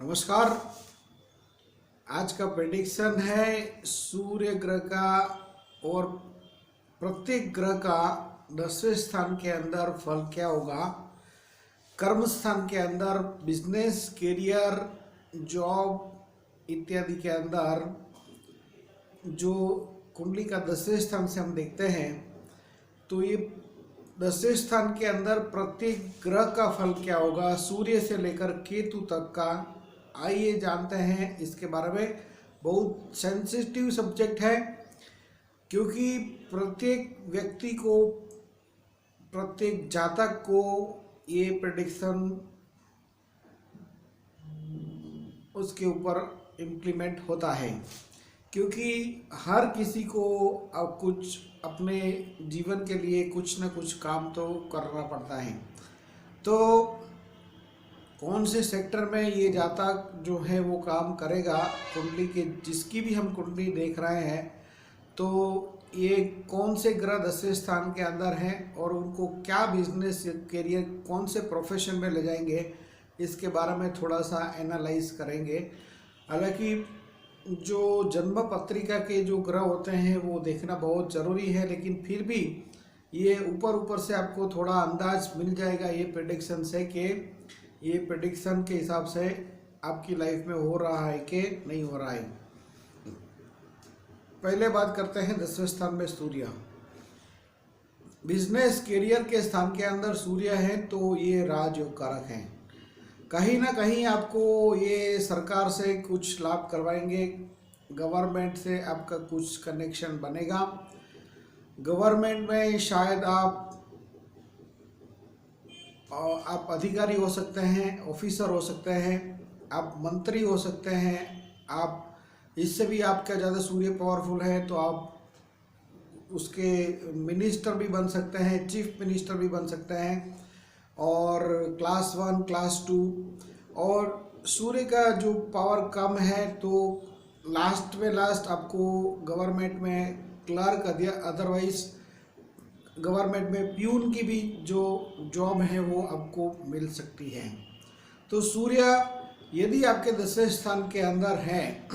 नमस्कार। आज का प्रेडिक्शन है सूर्य ग्रह का और प्रत्येक ग्रह का 10वें स्थान के अंदर फल क्या होगा। कर्म स्थान के अंदर बिजनेस, करियर, जॉब इत्यादि के अंदर जो कुंडली का 10वें स्थान से हम देखते हैं तो ये 10वें स्थान के अंदर प्रत्येक ग्रह का फल क्या होगा, सूर्य से लेकर केतु तक का। आइए जानते हैं इसके बारे में। बहुत सेंसिटिव सब्जेक्ट है क्योंकि प्रत्येक व्यक्ति को, प्रत्येक जातक को ये प्रेडिक्शन उसके ऊपर इम्प्लीमेंट होता है, क्योंकि हर किसी को अब कुछ अपने जीवन के लिए कुछ न कुछ काम तो करना पड़ता है। तो कौन से सेक्टर में ये जातक जो है वो काम करेगा, कुंडली के जिसकी भी हम कुंडली देख रहे हैं, तो ये कौन से ग्रह 10वें स्थान के अंदर हैं और उनको क्या बिजनेस, करियर, कौन से प्रोफेशन में ले जाएंगे, इसके बारे में थोड़ा सा एनालाइज करेंगे। हालांकि जो जन्म पत्रिका के जो ग्रह होते हैं वो देखना बहुत ज़रूरी है, लेकिन फिर भी ये ऊपर से आपको थोड़ा अंदाज मिल जाएगा ये प्रेडिक्शन से कि ये प्रेडिक्शन के हिसाब से आपकी लाइफ में हो रहा है कि नहीं हो रहा है। पहले बात करते हैं 10वें स्थान में सूर्य। बिजनेस, करियर के स्थान के अंदर सूर्य है तो ये राजयोग कारक है। कहीं ना कहीं आपको ये सरकार से कुछ लाभ करवाएंगे, गवर्नमेंट से आपका कुछ कनेक्शन बनेगा। गवर्नमेंट में शायद आप अधिकारी हो सकते हैं, ऑफिसर हो सकते हैं, आप मंत्री हो सकते हैं, आप इससे भी आपका ज़्यादा सूर्य पावरफुल है तो आप उसके मिनिस्टर भी बन सकते हैं, चीफ मिनिस्टर भी बन सकते हैं, और क्लास 1, क्लास 2। और सूर्य का जो पावर कम है तो लास्ट आपको गवर्नमेंट में क्लर्क, अदरवाइज गवर्नमेंट में प्यून की भी जो जॉब है वो आपको मिल सकती है। तो सूर्य यदि आपके 10वें स्थान के अंदर है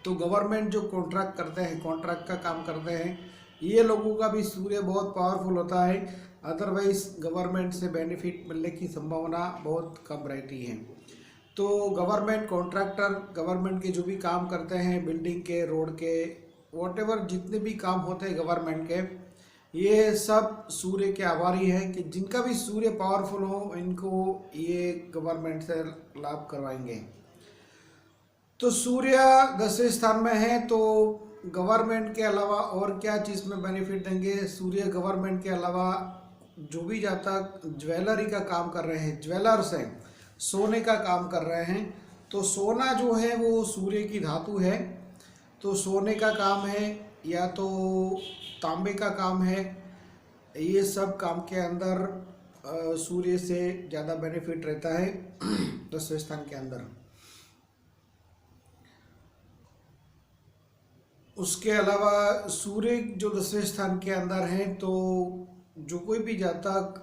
तो गवर्नमेंट जो कॉन्ट्रैक्ट करते हैं, कॉन्ट्रैक्ट का काम करते हैं, ये लोगों का भी सूर्य बहुत पावरफुल होता है। अदरवाइज गवर्नमेंट से बेनिफिट मिलने की संभावना बहुत कम रहती है। तो गवर्नमेंट कॉन्ट्रैक्टर, गवर्नमेंट के जो भी काम करते हैं, बिल्डिंग के, रोड के, वॉटेवर जितने भी काम होते हैं गवर्नमेंट के, ये सब सूर्य के आभारी हैं कि जिनका भी सूर्य पावरफुल हो इनको ये गवर्नमेंट से लाभ करवाएंगे। तो सूर्य 10वें स्थान में है तो गवर्नमेंट के अलावा और क्या चीज़ में बेनिफिट देंगे। सूर्य गवर्नमेंट के अलावा जो भी जातक ज्वेलरी का काम कर रहे हैं, ज्वेलर्स हैं, सोने का काम कर रहे हैं, तो सोना जो है वो सूर्य की धातु है। तो सोने का काम है या तो तांबे का काम है, ये सब काम के अंदर सूर्य से ज़्यादा बेनिफिट रहता है 10वें स्थान के अंदर। उसके अलावा सूर्य जो 10वें स्थान के अंदर है तो जो कोई भी जातक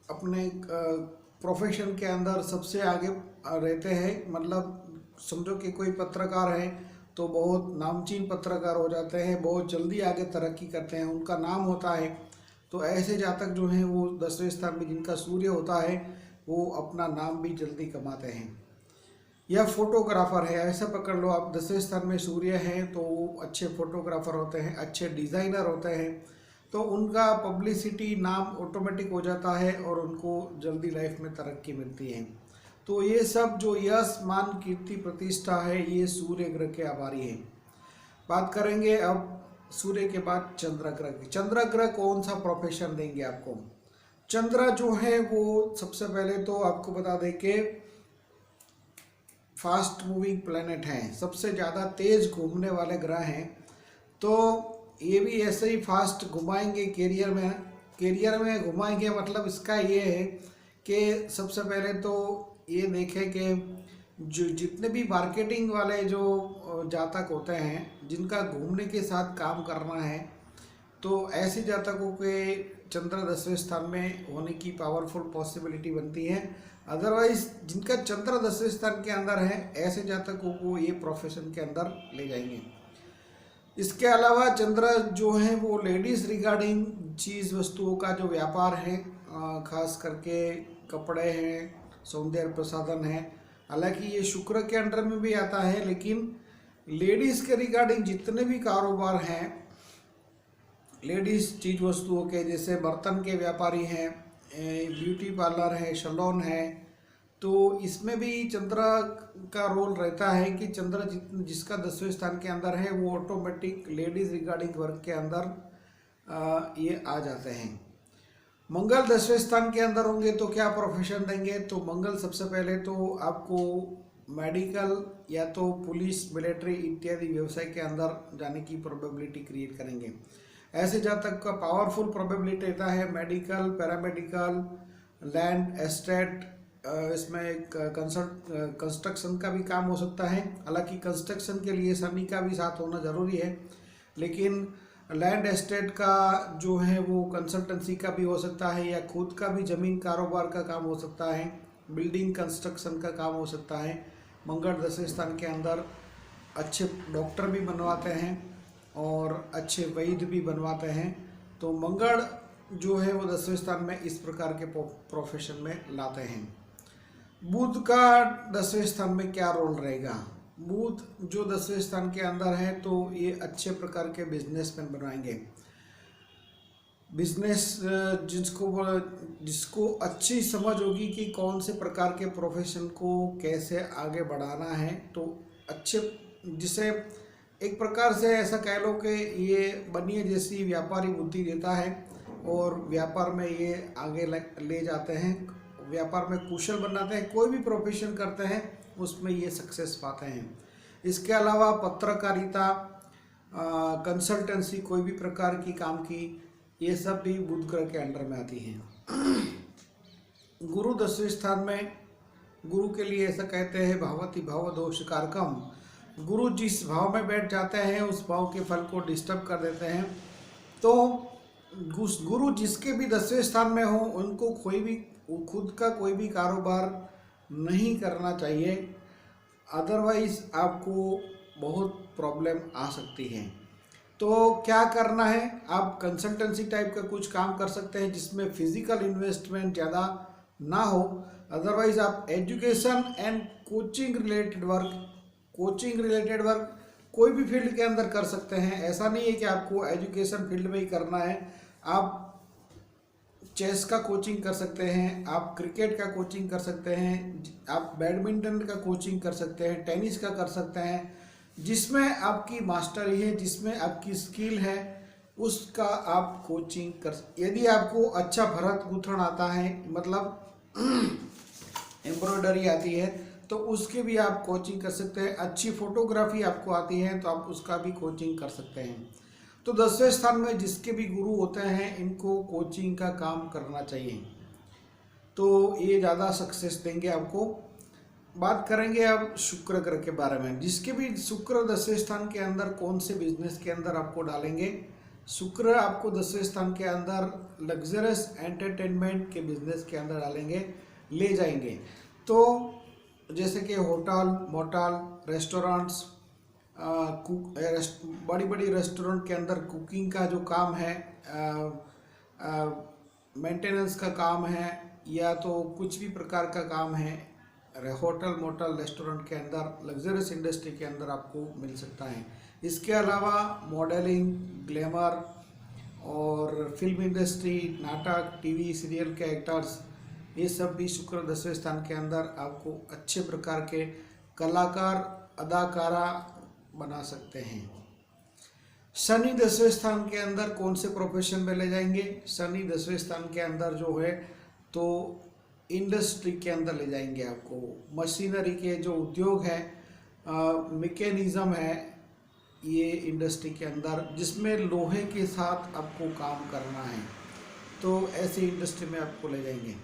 अपने प्रोफेशन के अंदर सबसे आगे रहते हैं, मतलब समझो कि कोई पत्रकार है तो बहुत नामचीन पत्रकार हो जाते हैं, बहुत जल्दी आगे तरक्की करते हैं, उनका नाम होता है। तो ऐसे जातक जो हैं वो 10वें स्थान में जिनका सूर्य होता है वो अपना नाम भी जल्दी कमाते हैं। या फोटोग्राफर है, ऐसा पकड़ लो आप, 10वें स्थान में सूर्य है तो वो अच्छे फोटोग्राफर होते हैं, अच्छे डिज़ाइनर होते हैं, तो उनका पब्लिसिटी, नाम ऑटोमेटिक हो जाता है और उनको जल्दी लाइफ में तरक्की मिलती है। तो ये सब जो यश, मान, कीर्ति, प्रतिष्ठा है, ये सूर्य ग्रह के आभारी है। बात करेंगे अब सूर्य के बाद चंद्र ग्रह की। चंद्र ग्रह कौन सा प्रोफेशन देंगे आपको। चंद्र जो है वो सबसे पहले तो आपको बता दें कि फास्ट मूविंग प्लैनेट हैं, सबसे ज़्यादा तेज घूमने वाले ग्रह हैं। तो ये भी ऐसे ही फास्ट घुमाएंगे करियर में घुमाएंगे। मतलब इसका ये है कि सबसे पहले तो ये देखें कि जो जितने भी मार्केटिंग वाले जो जातक होते हैं जिनका घूमने के साथ काम करना है, तो ऐसे जातकों के चंद्र 10वें स्थान में होने की पावरफुल पॉसिबिलिटी बनती है। अदरवाइज जिनका चंद्र 10वें स्थान के अंदर है ऐसे जातकों को ये प्रोफेशन के अंदर ले जाएंगे। इसके अलावा चंद्र जो है वो लेडीज रिगार्डिंग चीज़ वस्तुओं का जो व्यापार है, खास करके कपड़े हैं, सौंदर्य प्रसाधन है, हालांकि ये शुक्र के अंडर में भी आता है, लेकिन लेडीज़ के रिगार्डिंग जितने भी कारोबार हैं लेडीज़ चीज़ वस्तुओं के, जैसे बर्तन के व्यापारी हैं, ब्यूटी पार्लर है, सैलून है, तो इसमें भी चंद्र का रोल रहता है कि चंद्र जिसका 10वें स्थान के अंदर है वो ऑटोमेटिक लेडीज़ रिगार्डिंग वर्क के अंदर ये आ जाते हैं। मंगल 10वें स्थान के अंदर होंगे तो क्या प्रोफेशन देंगे? तो मंगल सबसे पहले तो आपको मेडिकल या तो पुलिस, मिलिट्री इत्यादि व्यवसाय के अंदर जाने की प्रोबेबिलिटी क्रिएट करेंगे। ऐसे जातक का पावरफुल प्रोबेबिलिटी रहता है मेडिकल, पैरामेडिकल, लैंड एस्टेट, इसमें कंस्ट्रक्शन का भी काम हो सकता है। हालांकि कंस्ट्रक्शन के लिए शनि का भी साथ होना ज़रूरी है, लेकिन लैंड एस्टेट का जो है वो कंसल्टेंसी का भी हो सकता है, या खुद का भी ज़मीन कारोबार का काम हो सकता है, बिल्डिंग कंस्ट्रक्शन का काम हो सकता है। मंगल 10वें स्थान के अंदर अच्छे डॉक्टर भी बनवाते हैं और अच्छे वैद्य भी बनवाते हैं। तो मंगल जो है वो 10वें स्थान में इस प्रकार के प्रोफेशन में लाते हैं। बुध का 10वें स्थान में क्या रोल रहेगा? बुध जो 10वें स्थान के अंदर है तो ये अच्छे प्रकार के बिजनेसमैन बनवाएंगे। बिजनेस जिसको अच्छी समझ होगी कि कौन से प्रकार के प्रोफेशन को कैसे आगे बढ़ाना है, तो अच्छे, जिसे एक प्रकार से ऐसा कह लो कि ये बनिए जैसी व्यापारी बुद्धि देता है और व्यापार में ये आगे ले जाते हैं, व्यापार में कुशल बनाते हैं। कोई भी प्रोफेशन करते हैं उसमें ये सक्सेस पाते हैं। इसके अलावा पत्रकारिता, कंसल्टेंसी, कोई भी प्रकार की काम की, ये सब भी बुध ग्रह के अंडर में आती हैं। गुरु 10वें स्थान में, गुरु के लिए ऐसा कहते हैं भावति भाव दोष कारकम, गुरु जिस भाव में बैठ जाते हैं उस भाव के फल को डिस्टर्ब कर देते हैं। तो गुरु जिसके भी 10वें स्थान में हो उनको खुद का कोई भी कारोबार नहीं करना चाहिए, अदरवाइज आपको बहुत प्रॉब्लम आ सकती है। तो क्या करना है? आप कंसल्टेंसी टाइप का कुछ काम कर सकते हैं जिसमें फिजिकल इन्वेस्टमेंट ज़्यादा ना हो। अदरवाइज आप education and coaching related work कोई भी फील्ड के अंदर कर सकते हैं। ऐसा नहीं है कि आपको एजुकेशन फील्ड में ही करना है। आप चेस का कोचिंग कर सकते हैं, आप क्रिकेट का कोचिंग कर सकते हैं, आप बैडमिंटन का कोचिंग कर सकते हैं, टेनिस का कर सकते हैं, जिसमें आपकी मास्टरी है, जिसमें आपकी स्किल है, उसका आप कोचिंग कर। यदि आपको अच्छा भरत गूंथन आता है, मतलब एम्ब्रॉयडरी आती है, तो उसके भी आप कोचिंग कर सकते हैं। अच्छी फोटोग्राफी आपको आती है तो आप उसका भी कोचिंग कर सकते हैं। तो 10वें स्थान में जिसके भी गुरु होते हैं इनको कोचिंग का काम करना चाहिए, तो ये ज़्यादा सक्सेस देंगे आपको। बात करेंगे अब शुक्र ग्रह के बारे में। जिसके भी शुक्र 10वें स्थान के अंदर कौन से बिजनेस के अंदर आपको डालेंगे? शुक्र आपको 10वें स्थान के अंदर लग्जरियस एंटरटेनमेंट के बिजनेस के अंदर डालेंगे, ले जाएंगे। तो जैसे कि होटल, मोटल, रेस्टोरेंट्स, बड़ी बड़ी रेस्टोरेंट के अंदर कुकिंग का जो काम है, मेंटेनेंस का काम है, या तो कुछ भी प्रकार का काम है, होटल, मोटल, रेस्टोरेंट के अंदर, लग्जरियस इंडस्ट्री के अंदर आपको मिल सकता है। इसके अलावा मॉडलिंग, ग्लैमर और फिल्म इंडस्ट्री, नाटक, टीवी सीरियल के एक्टर्स, ये सब भी शुक्र 10वें स्थान के अंदर आपको अच्छे प्रकार के कलाकार, अदाकारा बना सकते हैं। शनि 10वें स्थान के अंदर कौन से प्रोफेशन में ले जाएंगे? शनि 10वें स्थान के अंदर जो है तो इंडस्ट्री के अंदर ले जाएंगे आपको। मशीनरी के जो उद्योग है, मैकेनिज्म है, ये इंडस्ट्री के अंदर जिसमें लोहे के साथ आपको काम करना है, तो ऐसी इंडस्ट्री में आपको ले जाएंगे।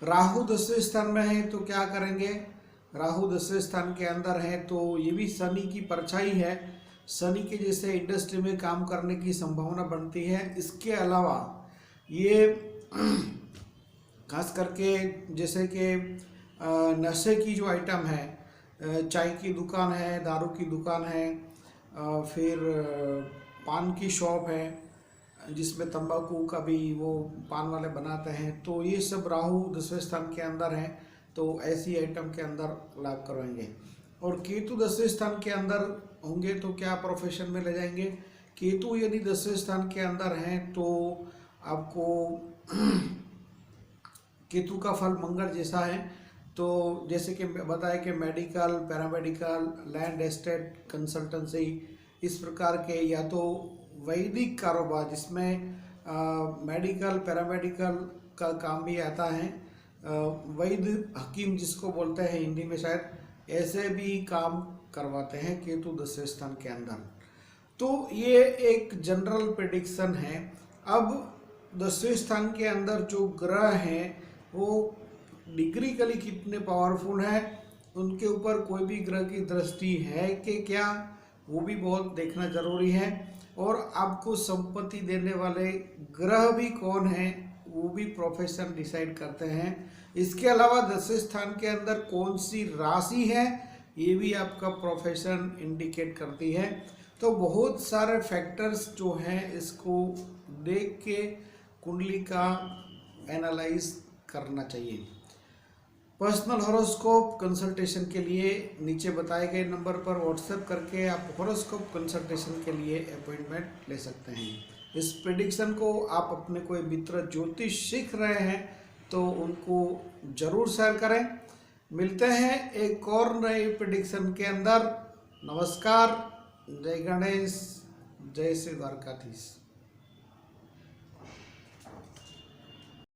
राहु 10वें स्थान में है तो क्या करेंगे? राहु 10वें स्थान के अंदर है तो ये भी शनि की परछाई है, शनि के जैसे इंडस्ट्री में काम करने की संभावना बनती है। इसके अलावा ये खास करके जैसे कि नशे की जो आइटम है, चाय की दुकान है, दारू की दुकान है, फिर पान की शॉप है जिसमें तंबाकू का भी वो पान वाले बनाते हैं, तो ये सब राहु 10वें स्थान के अंदर है, तो ऐसी आइटम के अंदर लाभ करवाएंगे। और केतु 10वें स्थान के अंदर होंगे तो क्या प्रोफेशन में ले जाएंगे। केतु यदि 10वें स्थान के अंदर हैं तो आपको केतु का फल मंगल जैसा है, तो जैसे कि बताया कि medical, paramedical, land estate, consultancy, इस प्रकार के या तो वैदिक कारोबार जिसमें मेडिकल, पैरामेडिकल का काम भी आता है, वैद्य हकीम जिसको बोलते हैं हिंदी में शायद, ऐसे भी काम करवाते हैं केतु 10वें स्थान के अंदर। तो ये एक जनरल प्रेडिक्शन है। अब 10वें स्थान के अंदर जो ग्रह हैं वो डिग्रिकली कितने पावरफुल हैं, उनके ऊपर कोई भी ग्रह की दृष्टि है कि क्या, वो भी बहुत देखना जरूरी है। और आपको संपत्ति देने वाले ग्रह भी कौन हैं वो भी प्रोफेशन डिसाइड करते हैं। इसके अलावा 10वें स्थान के अंदर कौन सी राशि है ये भी आपका प्रोफेशन इंडिकेट करती है। तो बहुत सारे फैक्टर्स जो हैं इसको देख के कुंडली का एनालाइज करना चाहिए। पर्सनल हॉरोस्कोप कंसल्टेशन के लिए नीचे बताए गए नंबर पर व्हाट्सएप करके आप हॉरोस्कोप कंसल्टेशन के लिए अपॉइंटमेंट ले सकते हैं। इस प्रेडिक्शन को आप अपने कोई मित्र ज्योतिष सीख रहे हैं तो उनको जरूर शेयर करें। मिलते हैं एक और नए प्रेडिक्शन के अंदर। नमस्कार, जय गणेश, जय श्री द्वारकाधीश।